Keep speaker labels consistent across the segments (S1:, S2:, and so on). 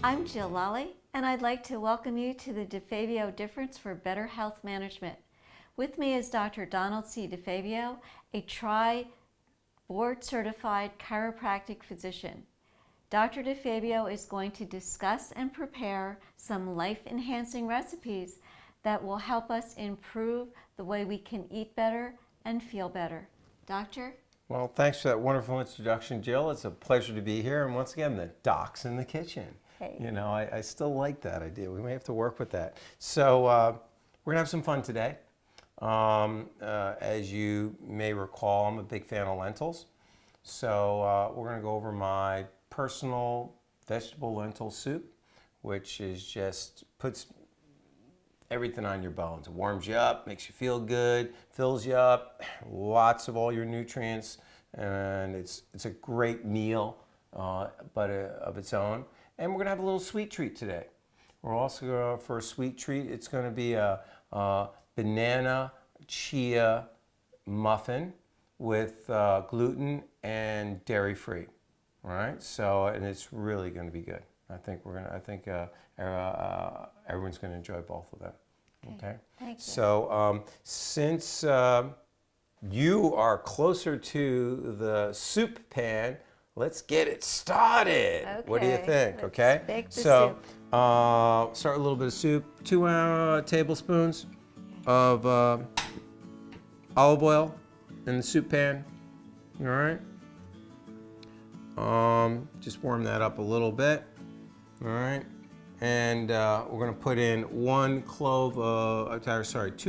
S1: I'm Jill Lally, and I'd like to welcome you to the DeFabio Difference for Better Health Management. With me is Dr. Donald C. DeFabio, a board-certified chiropractic physician. Dr. DeFabio is going to discuss and prepare some life-enhancing recipes that will help us improve the way we can eat better and feel better. Doctor?
S2: Well, thanks for that wonderful introduction, Jill. It's a pleasure to be here. And once again, the doc's in the kitchen.
S1: Hey.
S2: You know, I still like that idea. We may have to work with that. So we're going to have some fun today. As you may recall, I'm a big fan of lentils. So we're going to go over my personal vegetable lentil soup, which is just puts everything on your bones. It warms you up, makes you feel good, fills you up, lots of all your nutrients, and it's a great meal, but of its own. And we're gonna have a little sweet treat today. We're also going for a sweet treat. It's gonna be a banana chia muffin with gluten and dairy-free. All right. So, and it's really going to be good. I think everyone's going to enjoy both of them. Okay.
S1: Thank you.
S2: So, since you are closer to the soup pan, let's get it started.
S1: Okay.
S2: What do you think?
S1: Let's
S2: Okay.
S1: bake the
S2: So,
S1: soup.
S2: start with a little bit of soup. 2 tablespoons of olive oil in the soup pan. All right. Just warm that up a little bit. All right. And we're going to put in 2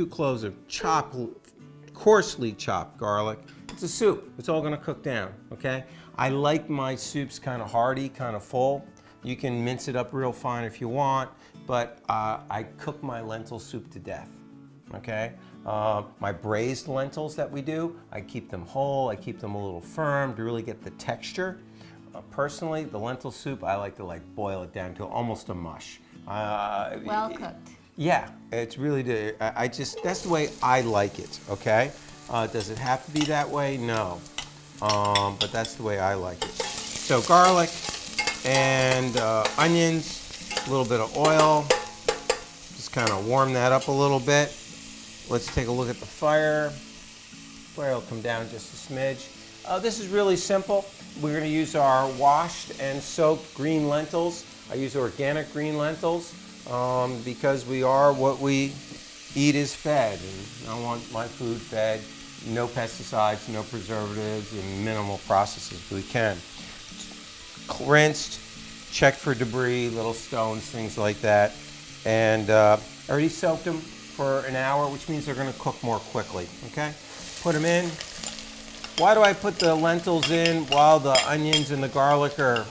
S2: cloves of coarsely chopped garlic. It's a soup. It's all going to cook down, okay? I like my soups kind of hearty, kind of full. You can mince it up real fine if you want, but I cook my lentil soup to death, okay? My braised lentils that we do, I keep them whole, I keep them a little firm to really get the texture. Personally, the lentil soup, I like to boil it down to almost a mush.
S1: Well cooked.
S2: Yeah, it's really, that's the way I like it, okay? Does it have to be that way? No, but that's the way I like it. So garlic and onions, a little bit of oil, just kind of warm that up a little bit. Let's take a look at the fire. Fire will come down just a smidge. This is really simple. We're going to use our washed and soaked green lentils. I use organic green lentils because we are what we eat is fed. And I want my food fed, no pesticides, no preservatives, and minimal processes if we can. Rinsed, checked for debris, little stones, things like that. And already soaked them for an hour, which means they're going to cook more quickly. Okay? Put them in. Why do I put the lentils in while the onions and the garlic are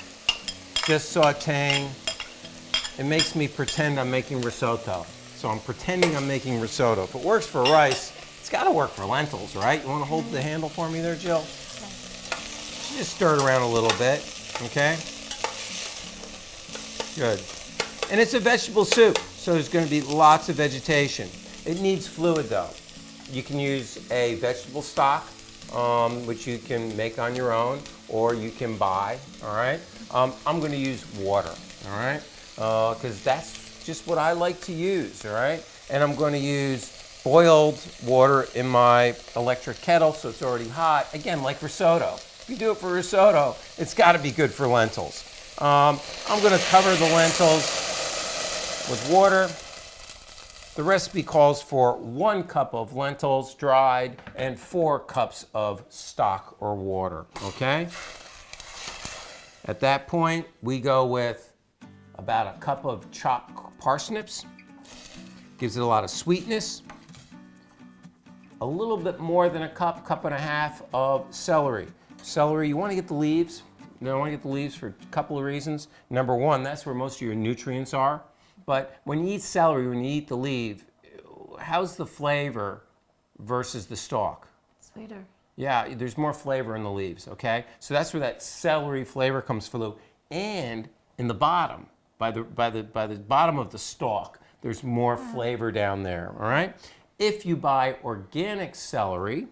S2: just sauteing? It makes me pretend I'm making risotto. So I'm pretending I'm making risotto. If it works for rice, it's got to work for lentils, right? You want to hold the handle for me there, Jill? Just stir it around a little bit, okay? Good. And it's a vegetable soup, so there's going to be lots of vegetation. It needs fluid, though. You can use a vegetable stock, which you can make on your own, or you can buy, all right? I'm going to use water, all right? Because that's just what I like to use, all right? And I'm going to use boiled water in my electric kettle, so it's already hot. Again, like risotto. If you do it for risotto, it's got to be good for lentils. I'm going to cover the lentils with water. The recipe calls for 1 cup of lentils dried and 4 cups of stock or water, okay? At that point, we go with about 1 cup of chopped parsnips. Gives it a lot of sweetness. A little bit more than 1 cup, 1.5 cups of celery. Celery, you want to get the leaves. You don't want to get the leaves for a couple of reasons. Number one, that's where most of your nutrients are. But when you eat celery, when you eat the leaf, how's the flavor versus the stalk?
S1: Sweeter.
S2: Yeah, there's more flavor in the leaves, okay? So that's where that celery flavor comes through. And in the bottom, by the bottom of the stalk, there's more flavor down there, all right? If you buy organic celery,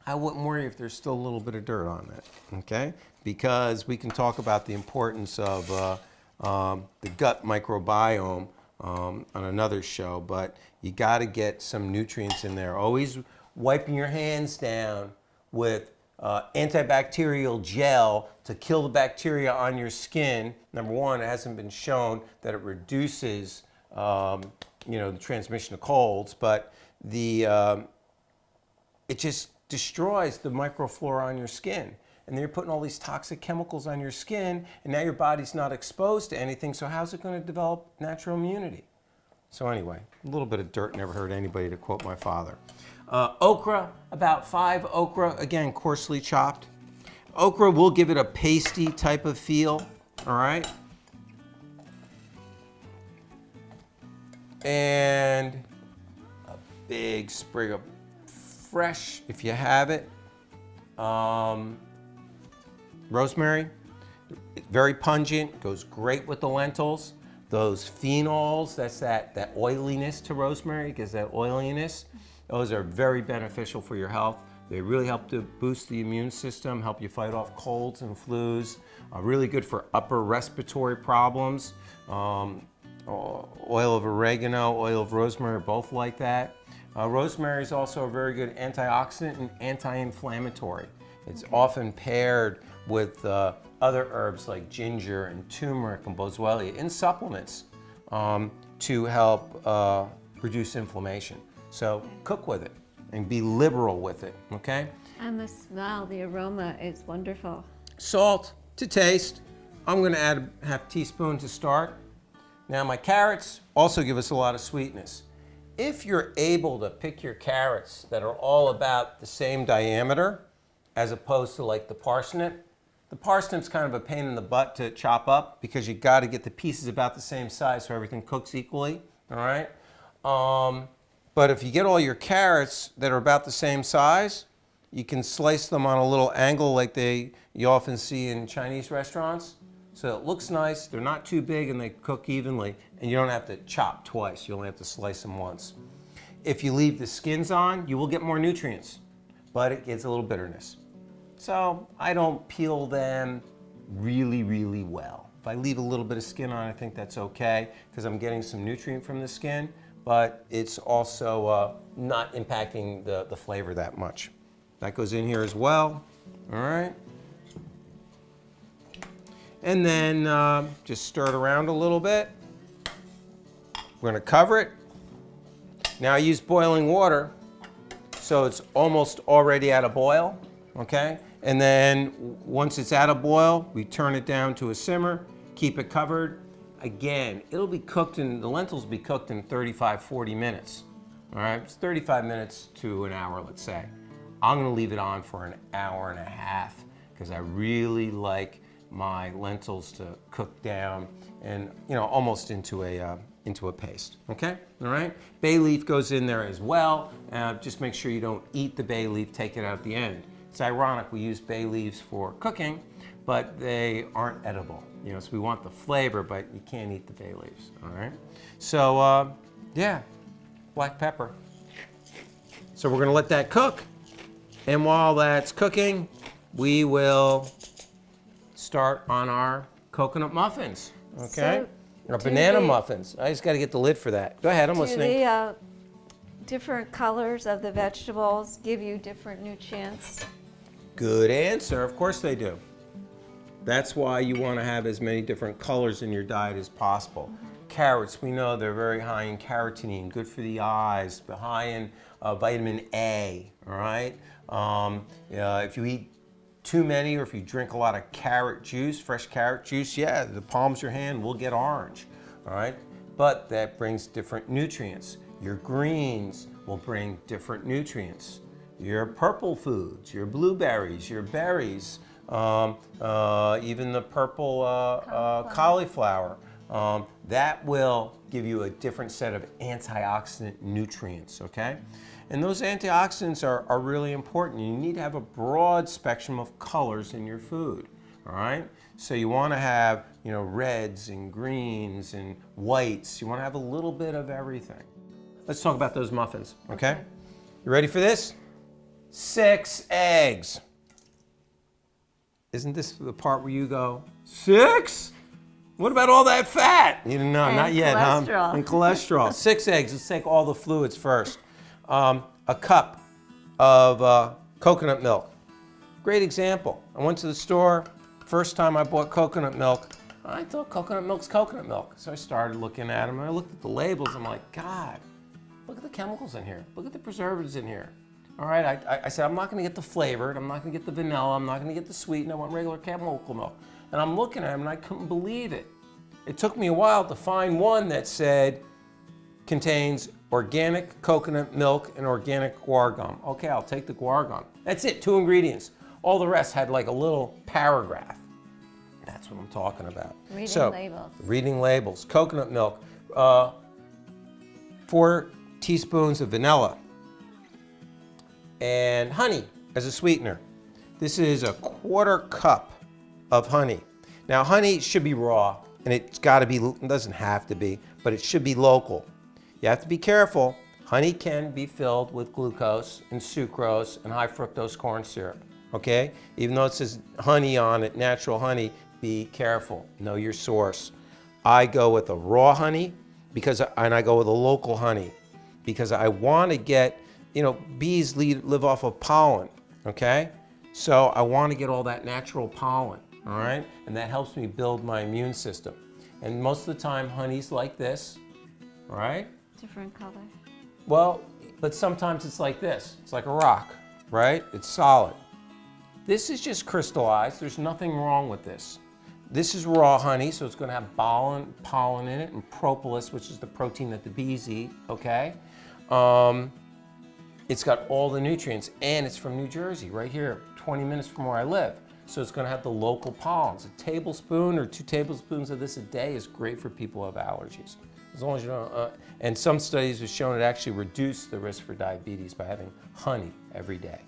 S2: I wouldn't worry if there's still a little bit of dirt on it, okay? Because we can talk about the importance of the gut microbiome on another show, but you got to get some nutrients in there. Always wiping your hands down with antibacterial gel to kill the bacteria on your skin. Number one, it hasn't been shown that it reduces the transmission of colds, but it just destroys the microflora on your skin. And then you're putting all these toxic chemicals on your skin, and now your body's not exposed to anything, so how's it going to develop natural immunity? So anyway, a little bit of dirt never hurt anybody, to quote my father. Okra, about 5 okra, again, coarsely chopped. Okra will give it a pasty type of feel, all right? And a big sprig of fresh, if you have it, rosemary. Very pungent, goes great with the lentils. Those phenols, that's that oiliness to rosemary, gives that oiliness. Those are very beneficial for your health. They really help to boost the immune system, help you fight off colds and flus. Really good for upper respiratory problems. Oil of oregano, oil of rosemary, both like that. Rosemary is also a very good antioxidant and anti-inflammatory. It's often paired with other herbs like ginger and turmeric and boswellia in supplements to help reduce inflammation. So cook with it and be liberal with it, okay?
S1: And the smell, the aroma is wonderful.
S2: Salt to taste. I'm gonna add a half teaspoon to start. Now my carrots also give us a lot of sweetness. If you're able to pick your carrots that are all about the same diameter, as opposed to like the parsnip's kind of a pain in the butt to chop up because you got to get the pieces about the same size so everything cooks equally, all right? But if you get all your carrots that are about the same size, you can slice them on a little angle like you often see in Chinese restaurants. So it looks nice, they're not too big, and they cook evenly, and you don't have to chop twice, you only have to slice them once. If you leave the skins on, you will get more nutrients, but it gets a little bitterness. So I don't peel them really, really well. If I leave a little bit of skin on, I think that's okay, because I'm getting some nutrient from the skin, but it's also not impacting the flavor that much. That goes in here as well, all right? And then just stir it around a little bit. We're gonna cover it. Now I use boiling water, so it's almost already at a boil, okay? And then once it's at a boil, we turn it down to a simmer, keep it covered. Again, the lentils will be cooked in 35, 40 minutes, all right? It's 35 minutes to an hour, let's say. I'm gonna leave it on for an hour and a half because I really like my lentils to cook down and almost into a paste, okay? All right? Bay leaf goes in there as well. Just make sure you don't eat the bay leaf, take it out at the end. It's ironic, we use bay leaves for cooking, but they aren't edible. So we want the flavor, but you can't eat the bay leaves, all right? So, yeah, black pepper. So we're gonna let that cook, and while that's cooking, we will start on our coconut muffins, okay? Or banana muffins. I just got to get the lid for that. Go ahead, I'm listening.
S1: Do the different colors of the vegetables give you different nutrients?
S2: Good answer. Of course they do. That's why you want to have as many different colors in your diet as possible. Carrots, we know they're very high in carotene, good for the eyes, but high in vitamin A, all right? If you eat too many, or if you drink a lot of carrot juice, fresh carrot juice, yeah, the palms of your hand will get orange, all right? But that brings different nutrients. Your greens will bring different nutrients. Your purple foods, your blueberries, your berries, even the purple cauliflower, that will give you a different set of antioxidant nutrients, okay? And those antioxidants are really important. You need to have a broad spectrum of colors in your food, all right? So you want to have, reds and greens and whites. You want to have a little bit of everything. Let's talk about those muffins, okay? You ready for this? 6 eggs. Isn't this the part where you go, 6? What about all that fat? You didn't know,
S1: And
S2: not yet,
S1: cholesterol.
S2: huh? And cholesterol. 6 eggs. Let's take all the fluids first. A cup of coconut milk. Great example. I went to the store. First time I bought coconut milk, I thought coconut milk's coconut milk. So I started looking at them, and I looked at the labels. I'm like, God, look at the chemicals in here. Look at the preservatives in here. All right, I said, I'm not going to get the flavored. I'm not going to get the vanilla. I'm not going to get the sweetened. I want regular chemical milk. And I'm looking at them, and I couldn't believe it. It took me a while to find one that said contains organic coconut milk and organic guar gum. Okay, I'll take the guar gum. That's it, 2 ingredients. All the rest had like a little paragraph. That's what I'm talking about.
S1: Reading labels.
S2: Reading labels. Coconut milk. 4 teaspoons of vanilla. And honey as a sweetener. This is a 1/4 cup of honey. Now honey should be raw, and it's got to be, it doesn't have to be, but it should be local. You have to be careful. Honey can be filled with glucose and sucrose and high fructose corn syrup, okay? Even though it says honey on it, natural honey, be careful. Know your source. I go with a raw honey and I go with a local honey because I want to get, bees live off of pollen, okay? So I want to get all that natural pollen, all right? And that helps me build my immune system. And most of the time, honey's like this, all right?
S1: Different color.
S2: Well, but sometimes it's like this. It's like a rock, right? It's solid. This is just crystallized. There's nothing wrong with this. This is raw honey, so it's going to have pollen in it, and propolis, which is the protein that the bees eat, okay? It's got all the nutrients, and it's from New Jersey, right here, 20 minutes from where I live. So it's going to have the local pollens. A tablespoon or 2 tablespoons of this a day is great for people who have allergies. As long as you don't, and some studies have shown it actually reduced the risk for diabetes by having honey every day.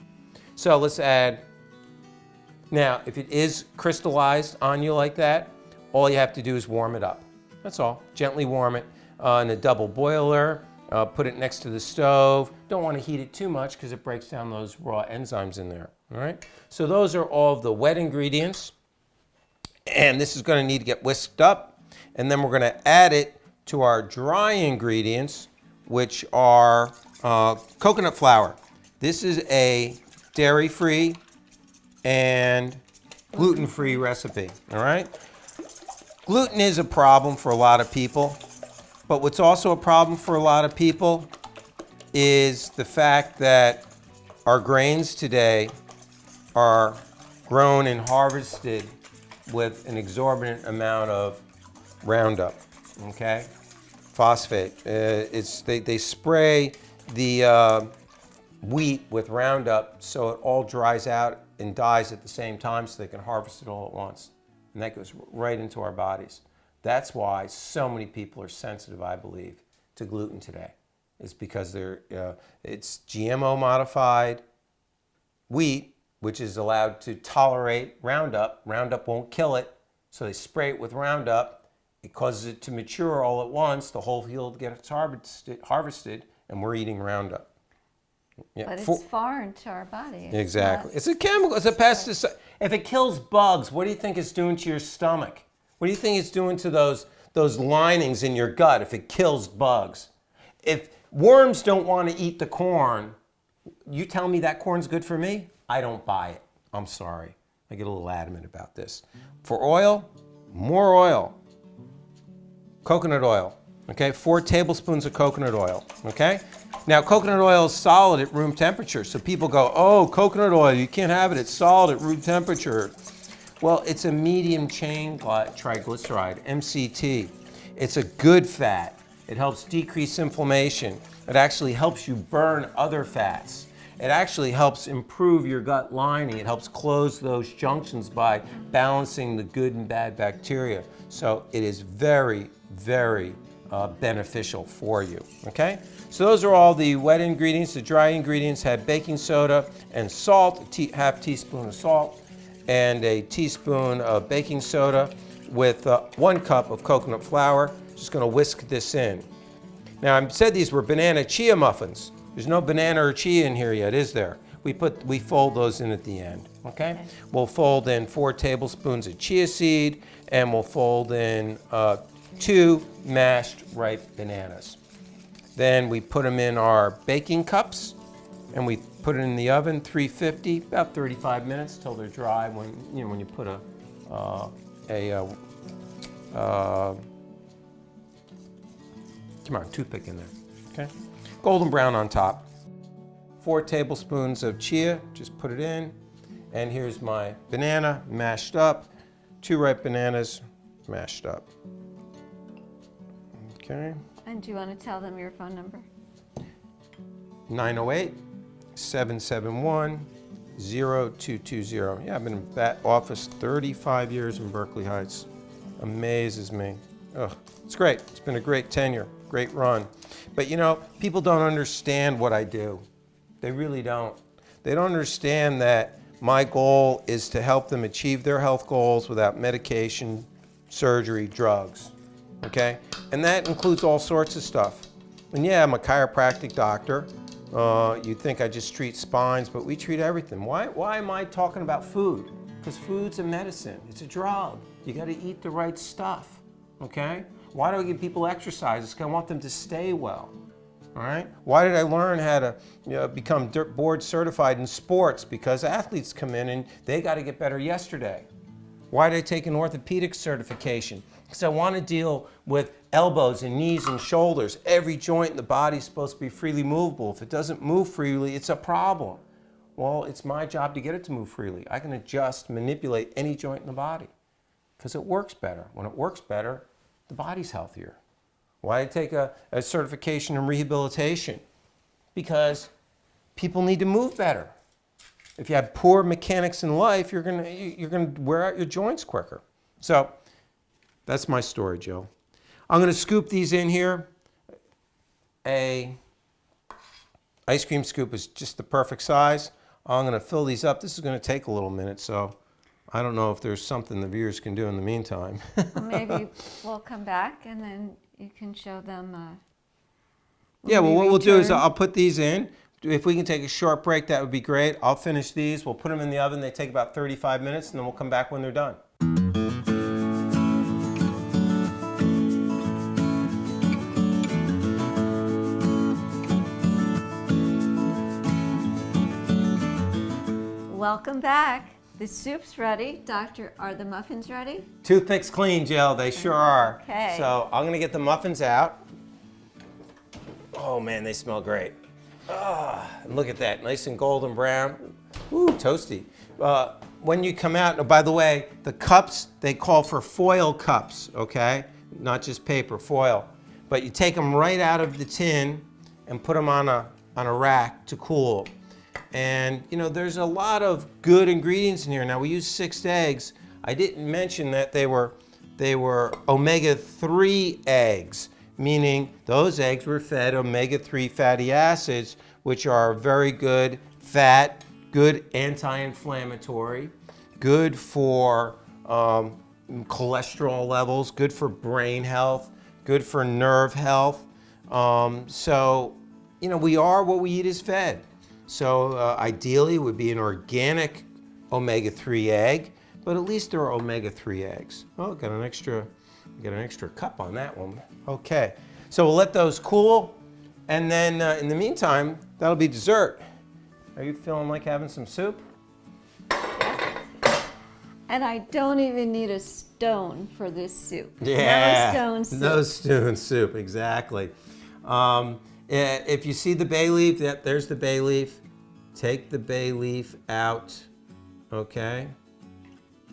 S2: So let's add, now if it is crystallized on you like that, all you have to do is warm it up. That's all. Gently warm it in a double boiler. Put it next to the stove. Don't want to heat it too much because it breaks down those raw enzymes in there. All right. So those are all of the wet ingredients. And this is going to need to get whisked up. And then we're going to add it to our dry ingredients, which are coconut flour. This is a dairy-free and gluten-free recipe. All right. Gluten is a problem for a lot of people. But what's also a problem for a lot of people is the fact that our grains today are grown and harvested with an exorbitant amount of Roundup, okay? Phosphate. They spray the wheat with Roundup so it all dries out and dies at the same time so they can harvest it all at once. And that goes right into our bodies. That's why so many people are sensitive, I believe, to gluten today. It's because it's GMO modified wheat, which is allowed to tolerate Roundup. Roundup won't kill it, so they spray it with Roundup. It causes it to mature all at once. The whole field gets harvested, and we're eating Roundup. Yeah.
S1: But it's foreign to our body.
S2: Exactly. It's a chemical. It's a pesticide. If it kills bugs, what do you think it's doing to your stomach? What do you think it's doing to those linings in your gut if it kills bugs? If worms don't want to eat the corn, you tell me that corn's good for me? I don't buy it. I'm sorry. I get a little adamant about this. For oil, more oil. Coconut oil, okay? 4 tablespoons of coconut oil, okay? Now, coconut oil is solid at room temperature, so people go, oh, coconut oil, you can't have it, it's solid at room temperature. Well, it's a medium chain triglyceride, MCT. It's a good fat. It helps decrease inflammation. It actually helps you burn other fats. It actually helps improve your gut lining. It helps close those junctions by balancing the good and bad bacteria. So it is very, very beneficial for you, okay? So those are all the wet ingredients. The dry ingredients had baking soda and salt, a half teaspoon of salt, and a teaspoon of baking soda with 1 cup of coconut flour. Just going to whisk this in. Now, I said these were banana chia muffins. There's no banana or chia in here yet, is there? We fold those in at the end, Okay? We'll fold in 4 tablespoons of chia seed, and we'll fold in 2 mashed ripe bananas. Then we put them in our baking cups, and we put it in the oven, 350, about 35 minutes till they're dry. When you put toothpick in there. Okay? Golden brown on top. 4 tablespoons of chia, just put it in. And here's my banana mashed up. 2 ripe bananas mashed up. Okay.
S1: And do you want to tell them your phone number?
S2: 908-771-0220. Yeah, I've been in that office 35 years in Berkeley Heights. Amazes me. Ugh, it's great. It's been a great tenure, great run. But you know, people don't understand what I do. They really don't. They don't understand that my goal is to help them achieve their health goals without medication, surgery, drugs. Okay? And that includes all sorts of stuff. And yeah, I'm a chiropractic doctor. You'd think I just treat spines, but we treat everything. Why am I talking about food? Because food's a medicine. It's a drug. You got to eat the right stuff. Okay? Why do I give people exercises? Because I want them to stay well. All right? Why did I learn how to become board certified in sports? Because athletes come in and they got to get better yesterday. Why did I take an orthopedic certification? Because I want to deal with elbows and knees and shoulders. Every joint in the body is supposed to be freely movable. If it doesn't move freely, it's a problem. Well, it's my job to get it to move freely. I can adjust, manipulate any joint in the body because it works better. When it works better, the body's healthier. Why did I take a certification in rehabilitation? Because people need to move better. If you have poor mechanics in life, you're gonna wear out your joints quicker. So that's my story, Joe. I'm gonna scoop these in here. A ice cream scoop is just the perfect size. I'm gonna fill these up. This is gonna take a little minute, so I don't know if there's something the viewers can do in the meantime.
S1: Well, maybe we'll come back and then you can show them.
S2: Yeah, well, what we'll do is I'll put these in. If we can take a short break, that would be great. I'll finish these. We'll put them in the oven. They take about 35 minutes, and then we'll come back when they're done.
S1: Welcome back. The soup's ready. Doctor, are the muffins ready?
S2: Toothpicks clean, Jill. They sure are.
S1: Okay.
S2: So I'm going to get the muffins out. Oh, man, they smell great. And look at that, nice and golden brown. Ooh, toasty. When you come out, oh, by the way, the cups, they call for foil cups, okay? Not just paper, foil. But you take them right out of the tin and put them on a rack to cool. And you know, there's a lot of good ingredients in here. Now we use 6 eggs. I didn't mention that they were omega-3 eggs, meaning those eggs were fed omega-3 fatty acids, which are very good fat, good anti-inflammatory, good for cholesterol levels, good for brain health, good for nerve health. So, you know, we are what we eat is fed. So ideally it would be an organic omega-3 egg, but at least there are omega-3 eggs. Oh, got an extra cup on that one. Okay, so we'll let those cool, and then in the meantime, that'll be dessert. Are you feeling like having some soup?
S1: And I don't even need a stone for this soup.
S2: Yeah,
S1: no stone soup.
S2: No stone soup, exactly. If you see the bay leaf, there's the bay leaf. Take the bay leaf out, okay?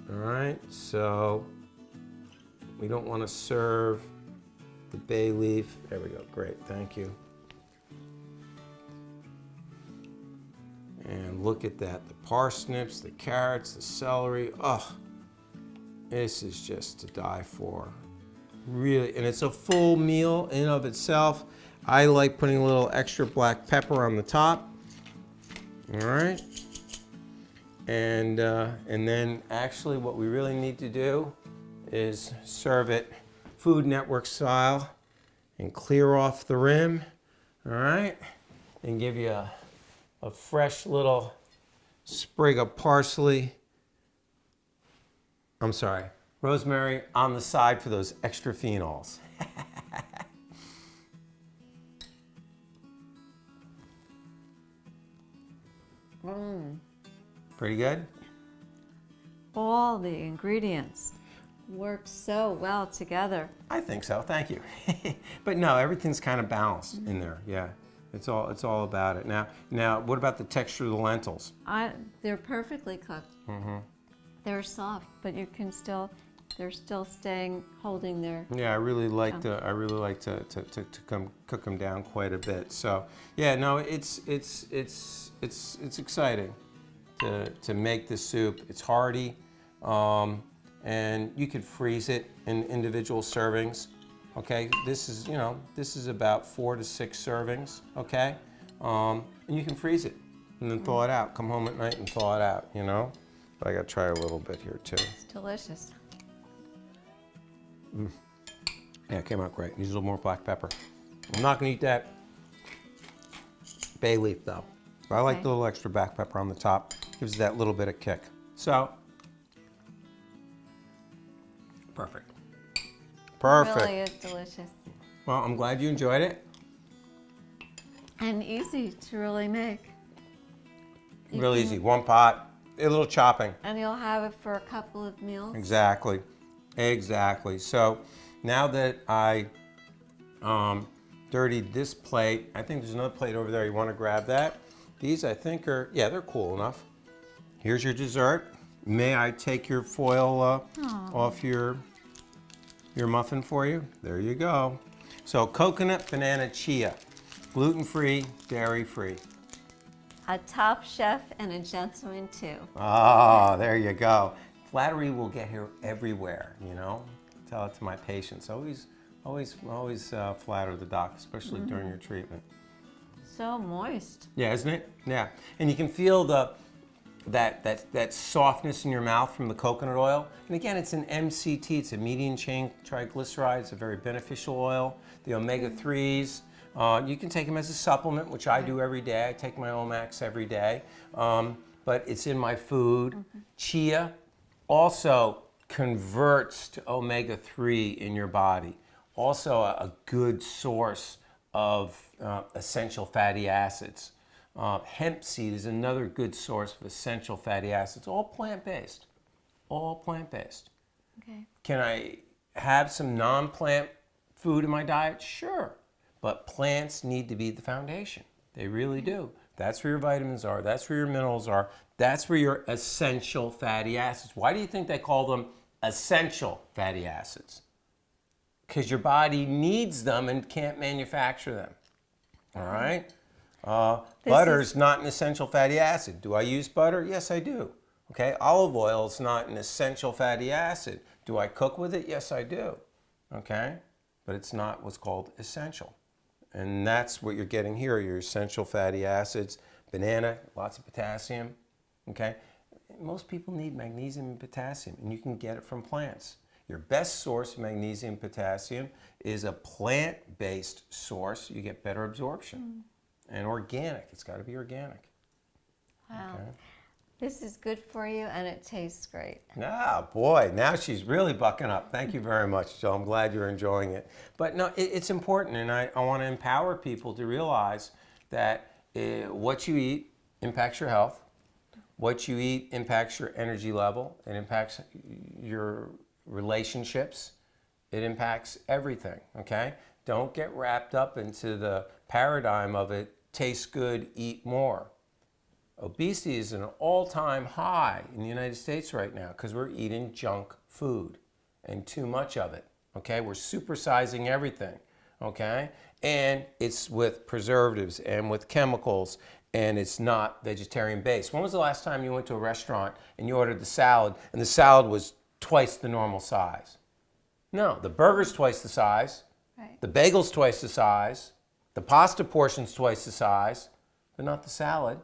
S2: All right, so we don't want to serve the bay leaf. There we go, great, thank you. And look at that, the parsnips, the carrots, the celery. Oh, this is just to die for. Really, and it's a full meal in of itself. I like putting a little extra black pepper on the top. All right. And then actually what we really need to do is serve it Food Network style and clear off the rim. All right. And give you a fresh little sprig of parsley. I'm sorry, rosemary on the side for those extra phenols. Pretty good?
S1: All the ingredients work so well together.
S2: I think so, thank you. But no, everything's kind of balanced in there, yeah. It's all about it. Now, what about the texture of the lentils?
S1: They're perfectly cooked. They're soft, but they're still holding their.
S2: Yeah, I really like to cook them down quite a bit. So yeah, no, it's exciting to make the soup. It's hearty, and you could freeze it in individual servings. Okay, this is about 4 to 6 servings. Okay, and you can freeze it and then thaw it out. Come home at night and thaw it out. But I gotta try a little bit here too.
S1: It's delicious.
S2: Yeah, it came out great. Use a little more black pepper. I'm not gonna eat that bay leaf though. But I like the little extra black pepper on the top. Gives it that little bit of kick. So, perfect. Perfect.
S1: It really is delicious.
S2: Well, I'm glad you enjoyed it.
S1: And easy to really make.
S2: Real easy. One pot, a little chopping.
S1: And you'll have it for a couple of meals.
S2: Exactly. So now that I dirtied this plate, I think there's another plate over there. You want to grab that? These I think they're cool enough. Here's your dessert. May I take your foil off your muffin for you? There you go. So coconut banana chia, gluten-free, dairy-free.
S1: A top chef and a gentleman too.
S2: Ah, there you go. Flattery will get here everywhere, Tell it to my patients. Always flatter the doc, especially during your treatment.
S1: So moist.
S2: Yeah, isn't it? Yeah. And you can feel that softness in your mouth from the coconut oil. And again, it's an MCT, it's a medium chain triglyceride, it's a very beneficial oil. The omega-3s, you can take them as a supplement, which I do every day. I take my Omax every day. But it's in my food. Chia also converts to omega-3 in your body. Also a good source of essential fatty acids. Hemp seed is another good source of essential fatty acids. All plant-based. All plant-based.
S1: Okay.
S2: Can I have some non-plant food in my diet? Sure. But plants need to be the foundation. They really do. That's where your vitamins are. That's where your minerals are. That's where your essential fatty acids. Why do you think they call them essential fatty acids? Because your body needs them and can't manufacture them. All right? Butter is not an essential fatty acid. Do I use butter? Yes, I do. Okay, olive oil is not an essential fatty acid. Do I cook with it? Yes, I do. Okay, but it's not what's called essential. And that's what you're getting here, your essential fatty acids. Banana, lots of potassium. Okay, most people need magnesium and potassium, and you can get it from plants. Your best source of magnesium and potassium is a plant-based source. You get better absorption. And organic. It's got to be organic.
S1: Wow.
S2: Okay.
S1: This is good for you and it tastes great.
S2: Ah, boy, now she's really bucking up. Thank you very much, Joe. I'm glad you're enjoying it. But no, it's important, and I want to empower people to realize that what you eat impacts your health. What you eat impacts your energy level. It impacts your relationships. It impacts everything, okay? Don't get wrapped up into the paradigm of it tastes good, eat more. Obesity is an all-time high in the United States right now because we're eating junk food and too much of it, okay? We're supersizing everything, okay? And it's with preservatives and with chemicals, and it's not vegetarian-based. When was the last time you went to a restaurant and you ordered the salad and the salad was twice the normal size? No, the burger's twice the size.
S1: Right.
S2: The bagel's twice the size. The pasta portion's twice the size, but not the salad.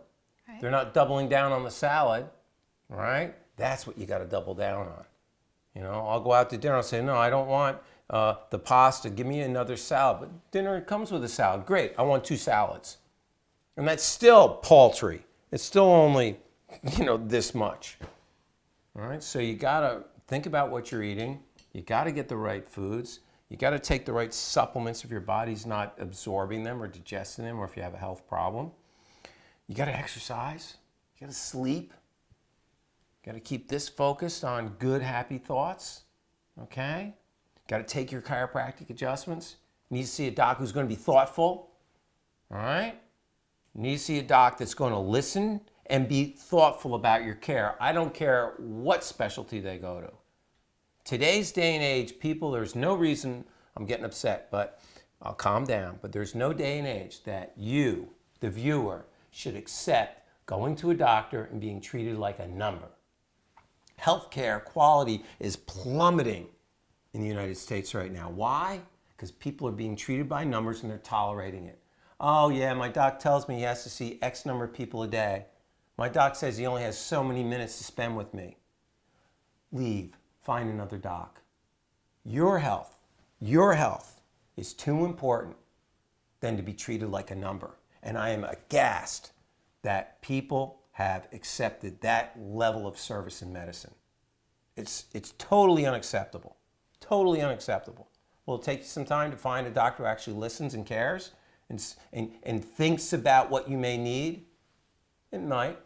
S1: Right.
S2: They're not doubling down on the salad, right? That's what you got to double down on. I'll go out to dinner and say, no, I don't want the pasta. Give me another salad. But dinner comes with a salad. Great, I want 2 salads. And that's still paltry. It's still only this much. All right, so you gotta think about what you're eating. You gotta get the right foods. You gotta take the right supplements if your body's not absorbing them or digesting them, or if you have a health problem. You gotta exercise. You gotta sleep. You gotta keep this focused on good, happy thoughts. Okay? Gotta take your chiropractic adjustments. You need to see a doc who's gonna be thoughtful. All right? You need to see a doc that's gonna listen and be thoughtful about your care. I don't care what specialty they go to. Today's day and age, people, there's no reason, I'm getting upset, but I'll calm down, but there's no day and age that you, the viewer, should accept going to a doctor and being treated like a number. Healthcare quality is plummeting in the United States right now. Why? Because people are being treated by numbers and they're tolerating it. Oh yeah, my doc tells me he has to see X number of people a day. My doc says he only has so many minutes to spend with me. Leave. Find another doc. Your health is too important than to be treated like a number. And I am aghast that people have accepted that level of service in medicine. It's totally unacceptable. Totally unacceptable. Will it take you some time to find a doctor who actually listens and cares and thinks about what you may need? It might,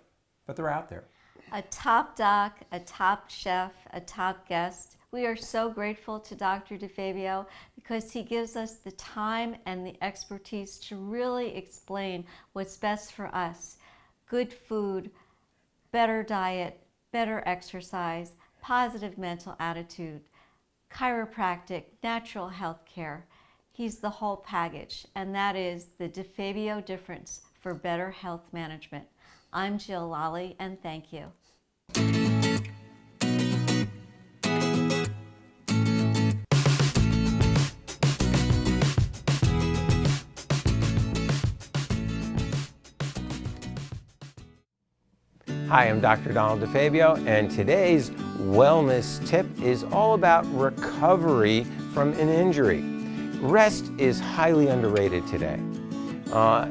S2: but they're out there.
S1: A top doc, a top chef, a top guest. We are so grateful to Dr. DeFabio because he gives us the time and the expertise to really explain what's best for us. Good food, better diet, better exercise, positive mental attitude, chiropractic, natural health care. He's the whole package, and that is the DeFabio difference for better health management. I'm Jill Lally, and thank you.
S2: Hi, I'm Dr. Donald DeFabio, and today's wellness tip is all about recovery from an injury. Rest is highly underrated today.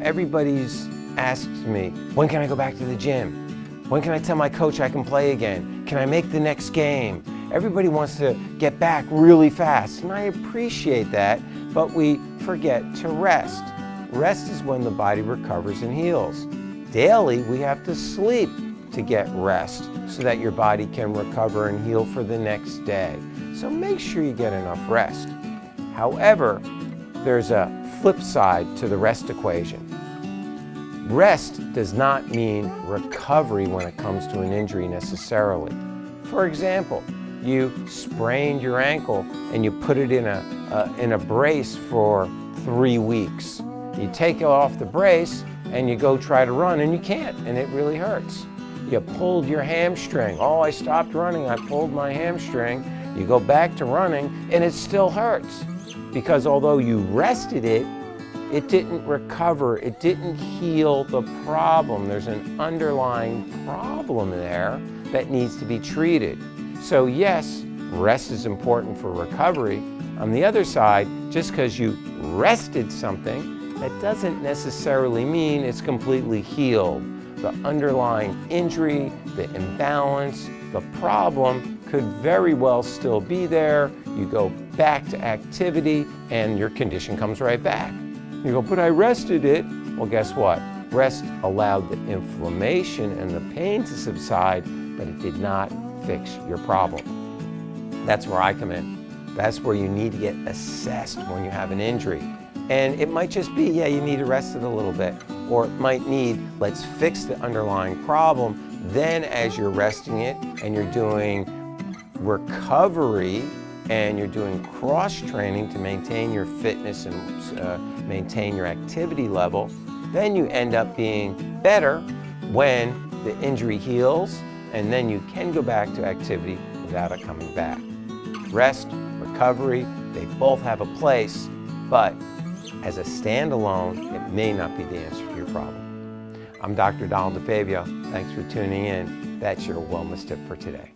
S2: Everybody's asked me, when can I go back to the gym? When can I tell my coach I can play again? Can I make the next game? Everybody wants to get back really fast, and I appreciate that, but we forget to rest. Rest is when the body recovers and heals. Daily, we have to sleep to get rest so that your body can recover and heal for the next day. So make sure you get enough rest. However, there's a flip side to the rest equation. Rest does not mean recovery when it comes to an injury necessarily. For example, you sprained your ankle and you put it in a brace for 3 weeks. You take off the brace and you go try to run and you can't, and it really hurts. You pulled your hamstring. Oh, I stopped running, I pulled my hamstring. You go back to running and it still hurts because although you rested it, it didn't recover, it didn't heal the problem. There's an underlying problem there that needs to be treated. So yes, rest is important for recovery. On the other side, just because you rested something, that doesn't necessarily mean it's completely healed. The underlying injury, the imbalance, the problem could very well still be there. You go back to activity and your condition comes right back. You go, but I rested it. Well, guess what? Rest allowed the inflammation and the pain to subside, but it did not fix your problem. That's where I come in. That's where you need to get assessed when you have an injury. And it might just be, yeah, you need to rest it a little bit. Or it might need, let's fix the underlying problem. Then as you're resting it and you're doing recovery and you're doing cross-training to maintain your fitness and maintain your activity level, then you end up being better when the injury heals, and then you can go back to activity without it coming back. Rest, recovery, they both have a place, but as a standalone, it may not be the answer to your problem. I'm Dr. Donald DeFabio. Thanks for tuning in. That's your wellness tip for today.